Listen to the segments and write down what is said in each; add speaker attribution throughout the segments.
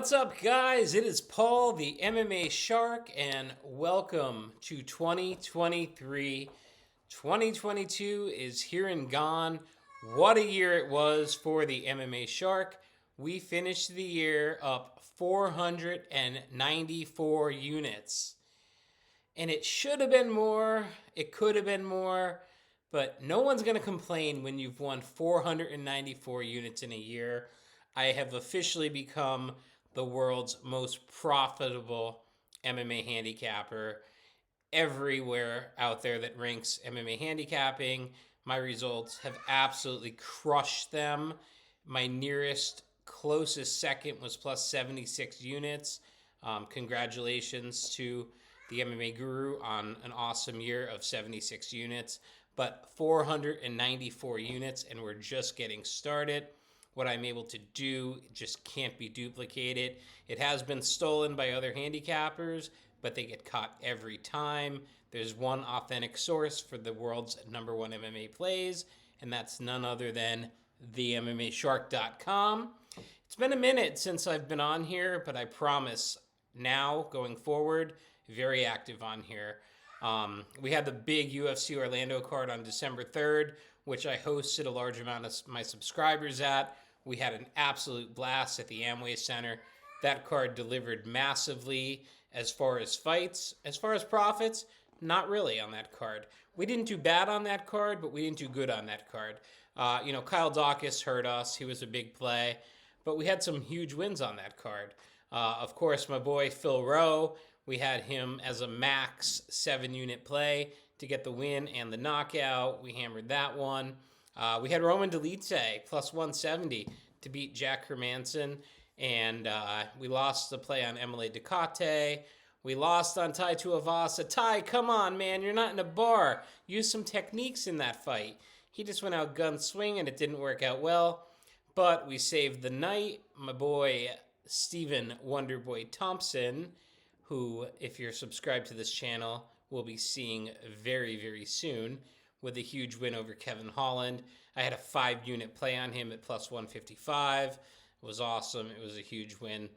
Speaker 1: What's up, guys? It is Paul, the MMA Shark, and welcome to 2023. 2022 is here and gone. What a year it was for the MMA Shark. We finished the year up 494 units. And it should have been more, it could have been more, but no one's going to complain when you've won 494 units in a year. I have officially become the world's most profitable MMA handicapper. Everywhere out there that ranks MMA handicapping, my results have absolutely crushed them. My nearest closest second was plus 76 units. Congratulations to the MMA Guru on an awesome year of 76 units, but 494 units, and we're just getting started. What I'm able to do just can't be duplicated. It has been stolen by other handicappers, but they get caught every time. There's one authentic source for the world's number one MMA plays, and that's none other than the MMAshark.com. It's been a minute since I've been on here, but I promise now, going forward, very active on here. We had the big UFC Orlando card on December 3rd, which I hosted a large amount of my subscribers at. We had an absolute blast at the Amway Center. That card delivered massively as far as fights. As far as profits, not really on that card. We didn't do bad on that card, but we didn't do good on that card. Kyle Dawkins hurt us. He was a big play. But we had some huge wins on that card. Of course, my boy Phil Rowe, we had him as a max 7-unit play to get the win and the knockout. We hammered that one. We had Roman Dolidze plus 170 to beat Jack Hermanson. And we lost the play on Emily Ducote. We lost on Tai Tuivasa. Tai, come on, man. You're not in a bar. Use some techniques in that fight. He just went out gun swing, and it didn't work out well. But we saved the night. My boy Stephen Wonderboy Thompson, who, if you're subscribed to this channel, we'll be seeing very, very soon, with a huge win over Kevin Holland. I had a 5-unit play on him at plus 155. It was awesome. It was a huge win.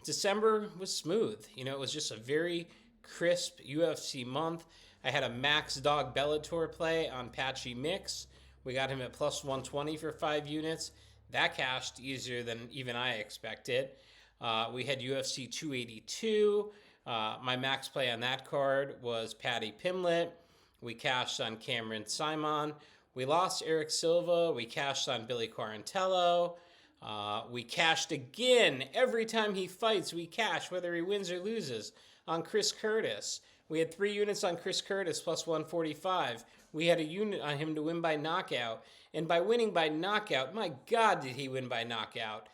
Speaker 1: December was smooth. It was just a very crisp UFC month. I had a Max Dog Bellator play on Patchy Mix. We got him at plus 120 for 5 units. That cashed easier than even I expected. We had UFC 282. My max play on that card was Paddy Pimblett. We cashed on Cameron Simon. We lost Eric Silva. We cashed on Billy Quarantello. We cashed again. Every time he fights, we cash, whether he wins or loses, on Chris Curtis. We had 3 units on Chris Curtis, plus 145. We had a unit on him to win by knockout. And by winning by knockout, my God, did he win by knockout.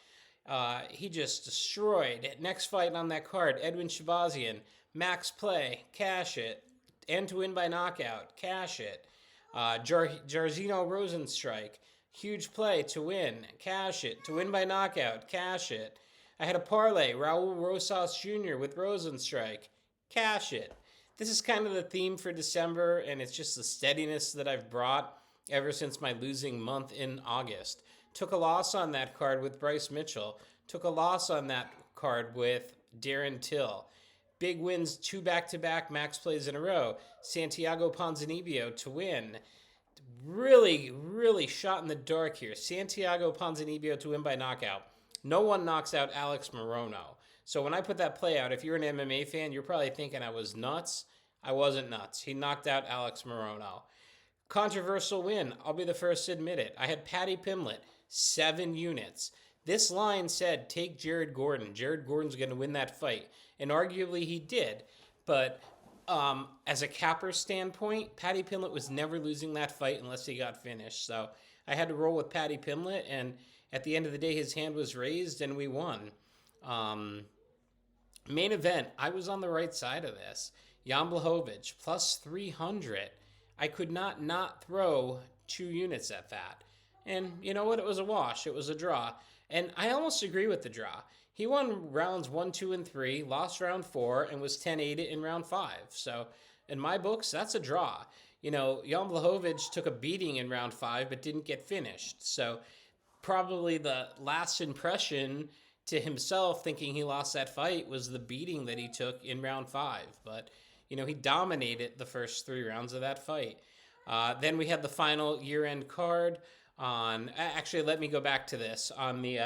Speaker 1: He just destroyed. Next fight on that card, Edwin Shabazian. Max play, cash it. And to win by knockout, cash it. Jairzinho Rosenstrike, huge play to win, cash it. To win by knockout, cash it. I had a parlay, Raul Rosas Jr. with Rosenstrike, cash it. This is kind of the theme for December, and it's just the steadiness that I've brought ever since my losing month in August. Took a loss on that card with Bryce Mitchell. Took a loss on that card with Darren Till. Big wins, 2 back-to-back max plays in a row. Santiago Ponzinibbio to win. Really, really shot in the dark here. Santiago Ponzinibbio to win by knockout. No one knocks out Alex Morono. So when I put that play out, if you're an MMA fan, you're probably thinking I was nuts. I wasn't nuts. He knocked out Alex Morono. Controversial win. I'll be the first to admit it. I had Paddy Pimblett, 7 units. This line said, take Jared Gordon. Jared Gordon's going to win that fight. And arguably he did. But as a capper standpoint, Paddy Pimblett was never losing that fight unless he got finished. So I had to roll with Paddy Pimblett. And at the end of the day, his hand was raised and we won. Main event, I was on the right side of this. Jan Blachowicz, plus 300. I could not throw 2 units at that. And you know what? It was a wash. It was a draw. And I almost agree with the draw. He won rounds 1, 2, and 3, lost round 4, and was 10-8 in round 5. So in my books, that's a draw. Jan Blachowicz took a beating in round 5, but didn't get finished. So probably the last impression to himself, thinking he lost that fight, was the beating that he took in round 5. But, he dominated the first 3 rounds of that fight. Then we had the final year-end card on. Actually, let me go back to this. On the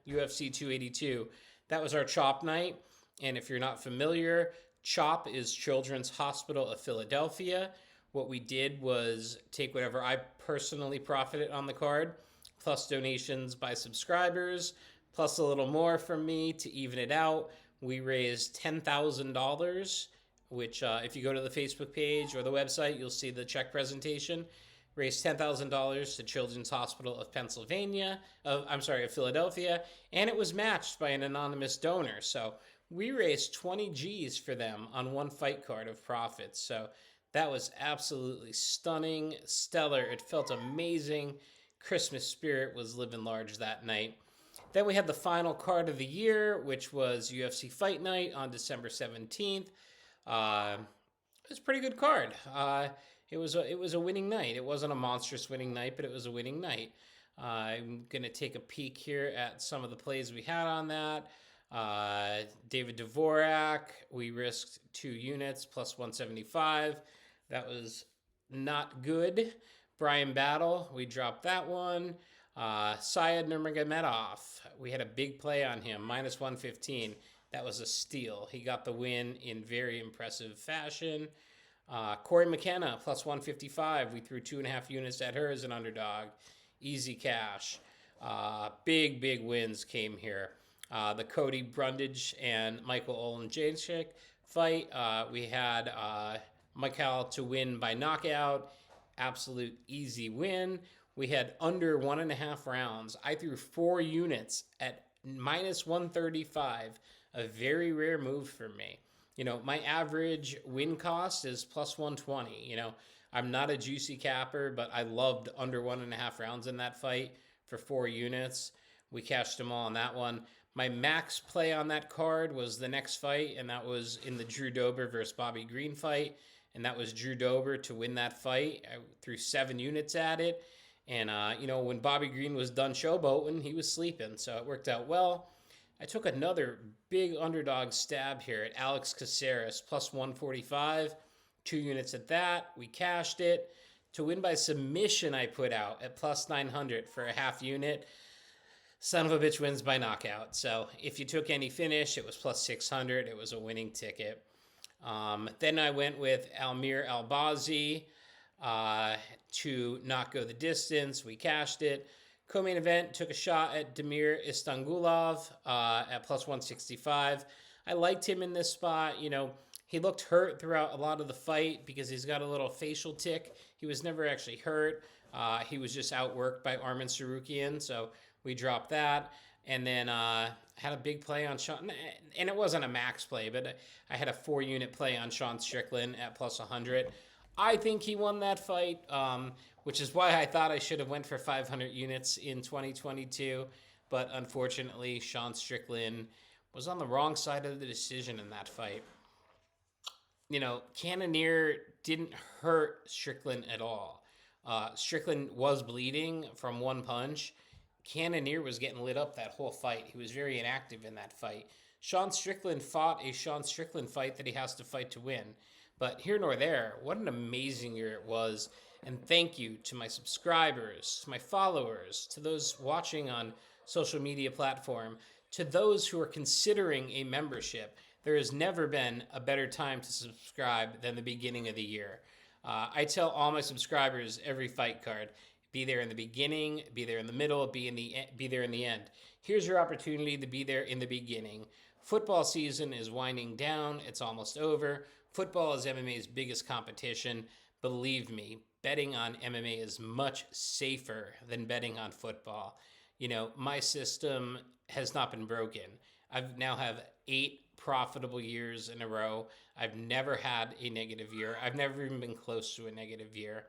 Speaker 1: UFC 282, that was our CHOP night. And if you're not familiar, CHOP is Children's Hospital of Philadelphia. What we did was take whatever I personally profited on the card, plus donations by subscribers, plus a little more from me to even it out. We raised $10,000, which if you go to the Facebook page or the website, you'll see the check presentation. Raised $10,000 to Children's Hospital of Philadelphia, and it was matched by an anonymous donor. So we raised 20 G's for them on one fight card of profits. So that was absolutely stunning, stellar. It felt amazing. Christmas spirit was living large that night. Then we had the final card of the year, which was UFC Fight Night on December 17th. It was a pretty good card. It was a winning night. It wasn't a monstrous winning night, but it was a winning night. I'm going to take a peek here at some of the plays we had on that. David Dvorak, we risked 2 units plus 175. That was not good. Brian Battle, we dropped that one. Syed Nurmagomedov, we had a big play on him, minus 115. That was a steal. He got the win in very impressive fashion. Corey McKenna, plus 155. We threw 2.5 units at her as an underdog. Easy cash. Big wins came here. The Cody Brundage and Michael Oleksiejczyk fight. We had Michael to win by knockout. Absolute easy win. We had under 1.5 rounds. I threw 4 units at minus 135. A very rare move for me. My average win cost is plus 120. I'm not a juicy capper, but I loved under 1.5 rounds in that fight for 4 units. We cashed them all on that one. My max play on that card was the next fight, and that was in the Drew Dober versus Bobby Green fight. And that was Drew Dober to win that fight. I threw 7 units at it. And, when Bobby Green was done showboating, he was sleeping. So it worked out well. I took another big underdog stab here at Alex Caceres, plus 145. 2 units at that. We cashed it. To win by submission, I put out at plus 900 for a half unit. Son of a bitch wins by knockout. So if you took any finish, it was plus 600. It was a winning ticket. Then I went with Almir Albazi to not go the distance. We cashed it. Co-main event, took a shot at Damir Istangulov at plus 165. I liked him in this spot. He looked hurt throughout a lot of the fight because he's got a little facial tick. He was never actually hurt. He was just outworked by Arman Sarukian, so we dropped that. And then had a big play on Sean, and it wasn't a max play, but I had a 4-unit play on Sean Strickland at plus 100. I think he won that fight, which is why I thought I should have went for 500 units in 2022. But unfortunately, Sean Strickland was on the wrong side of the decision in that fight. Cannonier didn't hurt Strickland at all. Strickland was bleeding from one punch. Cannonier was getting lit up that whole fight. He was very inactive in that fight. Sean Strickland fought a Sean Strickland fight that he has to fight to win. But here nor there, what an amazing year it was. And thank you to my subscribers, to my followers, to those watching on social media platform, to those who are considering a membership. There has never been a better time to subscribe than the beginning of the year. I tell all my subscribers every fight card, be there in the beginning, be there in the middle, be there in the end. Here's your opportunity to be there in the beginning. Football season is winding down. It's almost over. Football is MMA's biggest competition. Believe me, betting on MMA is much safer than betting on football. My system has not been broken. I've now have 8 profitable years in a row. I've never had a negative year. I've never even been close to a negative year.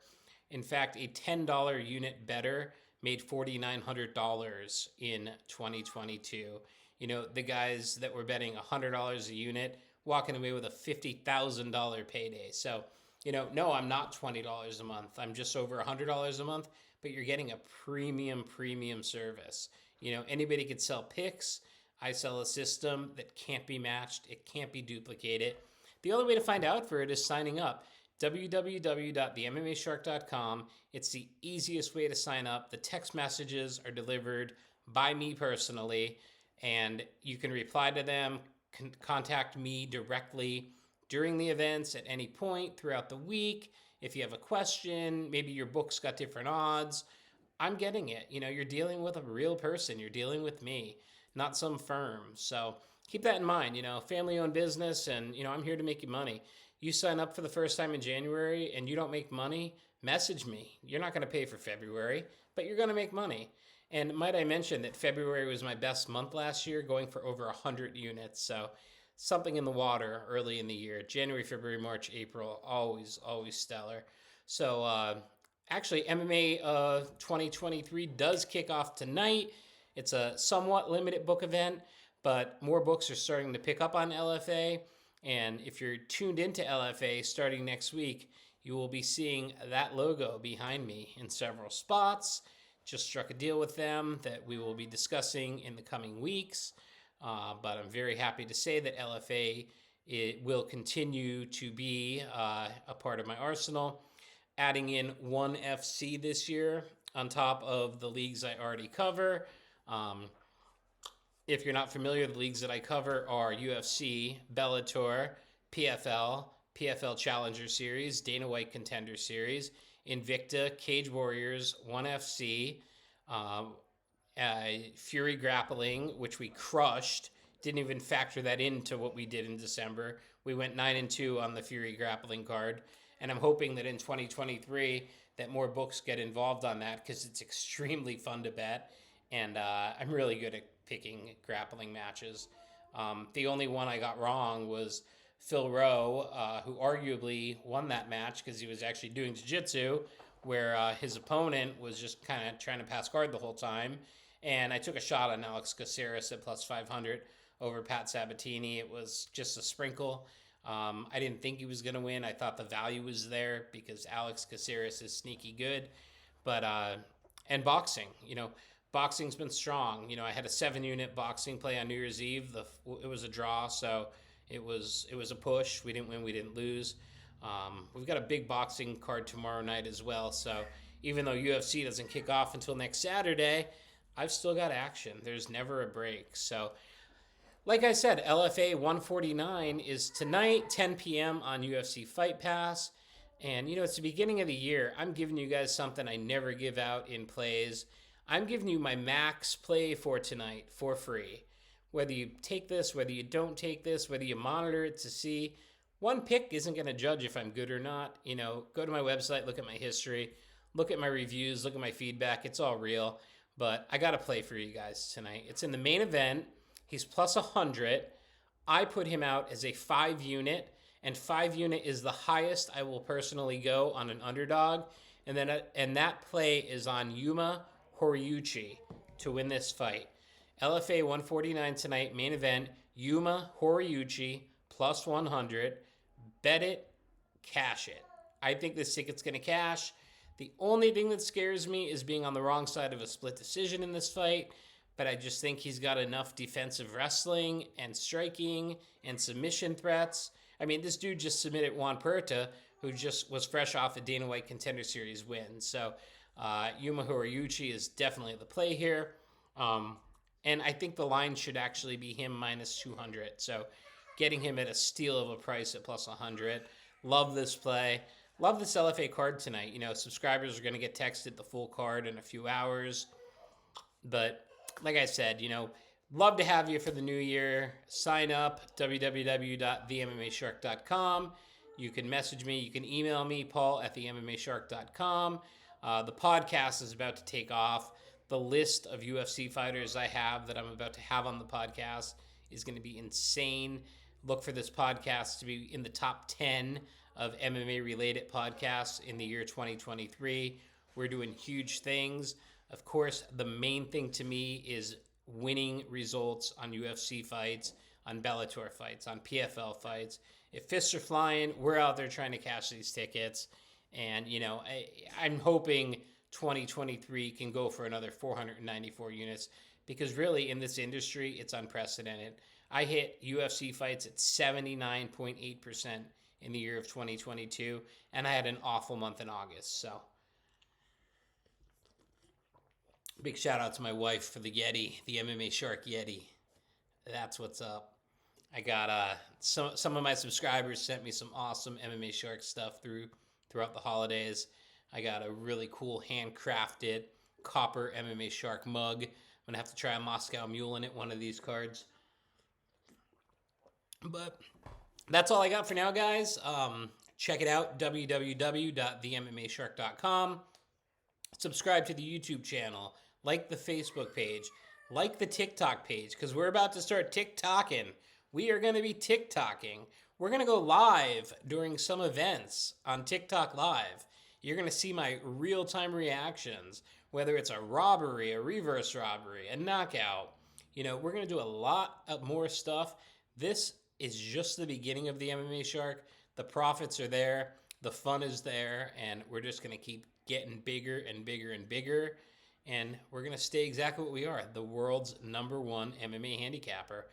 Speaker 1: In fact, a $10 unit bettor made $4,900 in 2022. The guys that were betting $100 a unit walking away with a $50,000 payday. So, no, I'm not $20 a month. I'm just over $100 a month, but you're getting a premium service. Anybody could sell picks. I sell a system that can't be matched, it can't be duplicated. The only way to find out for it is signing up. www.themmashark.com. It's the easiest way to sign up. The text messages are delivered by me personally, and you can reply to them, contact me directly during the events at any point throughout the week. If you have a question, maybe your book's got different odds, I'm getting it. You're dealing with a real person. You're dealing with me, not some firm. So keep that in mind. Family owned business, and, I'm here to make you money. You sign up for the first time in January and you don't make money, message me. You're not going to pay for February, but you're going to make money. And might I mention that February was my best month last year, going for over 100 units. So something in the water early in the year. January, February, March, April, always stellar. So actually, MMA 2023 does kick off tonight. It's a somewhat limited book event, but more books are starting to pick up on LFA. And if you're tuned into LFA starting next week, you will be seeing that logo behind me in several spots. Just struck a deal with them that we will be discussing in the coming weeks. But I'm very happy to say that LFA will continue to be a part of my arsenal, adding in ONE FC this year on top of the leagues I already cover. If you're not familiar, the leagues that I cover are UFC, Bellator, PFL Challenger Series, Dana White Contender Series, Invicta, Cage Warriors, ONE FC, Fury Grappling, which we crushed. Didn't even factor that into what we did in December. We went 9-2 on the Fury Grappling card, and I'm hoping that in 2023 that more books get involved on that, because it's extremely fun to bet, and I'm really good at picking grappling matches. The only one I got wrong was Phil Rowe, who arguably won that match because he was actually doing jiu-jitsu, where his opponent was just kind of trying to pass guard the whole time. And I took a shot on Alex Caceres at plus 500 over Pat Sabatini. It was just a sprinkle. I didn't think he was going to win. I thought the value was there because Alex Caceres is sneaky good. But, and boxing, boxing's been strong. I had a 7-unit boxing play on New Year's Eve. It was a draw, so it was a push. We didn't win, we didn't lose. We've got a big boxing card tomorrow night as well. So even though UFC doesn't kick off until next Saturday, I've still got action. There's never a break. So like I said, LFA 149 is tonight, 10 p.m. on UFC Fight Pass. And, it's the beginning of the year. I'm giving you guys something I never give out in plays. I'm giving you my max play for tonight for free. Whether you take this, whether you don't take this, whether you monitor it to see, one pick isn't going to judge if I'm good or not. Go to my website, look at my history, look at my reviews, look at my feedback. It's all real. But I got to play for you guys tonight. It's in the main event. He's plus 100. I put him out as a 5-unit, and 5-unit is the highest I will personally go on an underdog. And that play is on Yuma Horiuchi to win this fight. LFA 149 tonight, main event, Yuma Horiuchi plus 100. Bet it, cash it. I think this ticket's going to cash. The only thing that scares me is being on the wrong side of a split decision in this fight, but I just think he's got enough defensive wrestling and striking and submission threats. I mean, this dude just submitted Juan Puerta, who just was fresh off a Dana White Contender Series win. So Yuma Horiuchi is definitely the play here. And I think the line should actually be him minus 200. So getting him at a steal of a price at plus 100. Love this play. Love this LFA card tonight. Subscribers are going to get texted the full card in a few hours. But like I said, love to have you for the new year. Sign up, www.themmashark.com. You can message me. You can email me, paul@themmashark.com. The podcast is about to take off. The list of UFC fighters I have that I'm about to have on the podcast is going to be insane. Look for this podcast to be in the top 10 of MMA-related podcasts in the year 2023. We're doing huge things. Of course, the main thing to me is winning results on UFC fights, on Bellator fights, on PFL fights. If fists are flying, we're out there trying to cash these tickets. And, I'm hoping 2023 can go for another 494 units because really in this industry, it's unprecedented. I hit UFC fights at 79.8% in the year of 2022, and I had an awful month in August. So big shout out to my wife for the Yeti, the MMA Shark Yeti. That's what's up. I got some of my subscribers sent me some awesome MMA Shark stuff throughout the holidays. I got a really cool handcrafted copper MMA Shark mug. I'm gonna have to try a Moscow Mule in it, one of these cards. But that's all I got for now, guys. Check it out, www.themmashark.com. Subscribe to the YouTube channel, like the Facebook page, like the TikTok page, because we're about to start TikToking. We are going to be TikToking. We're going to go live during some events on TikTok Live. You're going to see my real-time reactions, whether it's a robbery, a reverse robbery, a knockout. You know, we're going to do a lot of more stuff. This is just the beginning of the MMA Shark. The profits are there. The fun is there. And we're just going to keep getting bigger and bigger and bigger. And we're going to stay exactly what we are, the world's #1 MMA handicapper.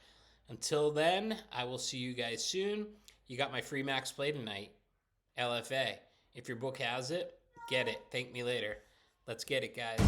Speaker 1: Until then, I will see you guys soon. You got my free max play tonight, LFA. If your book has it, get it. Thank me later. Let's get it, guys.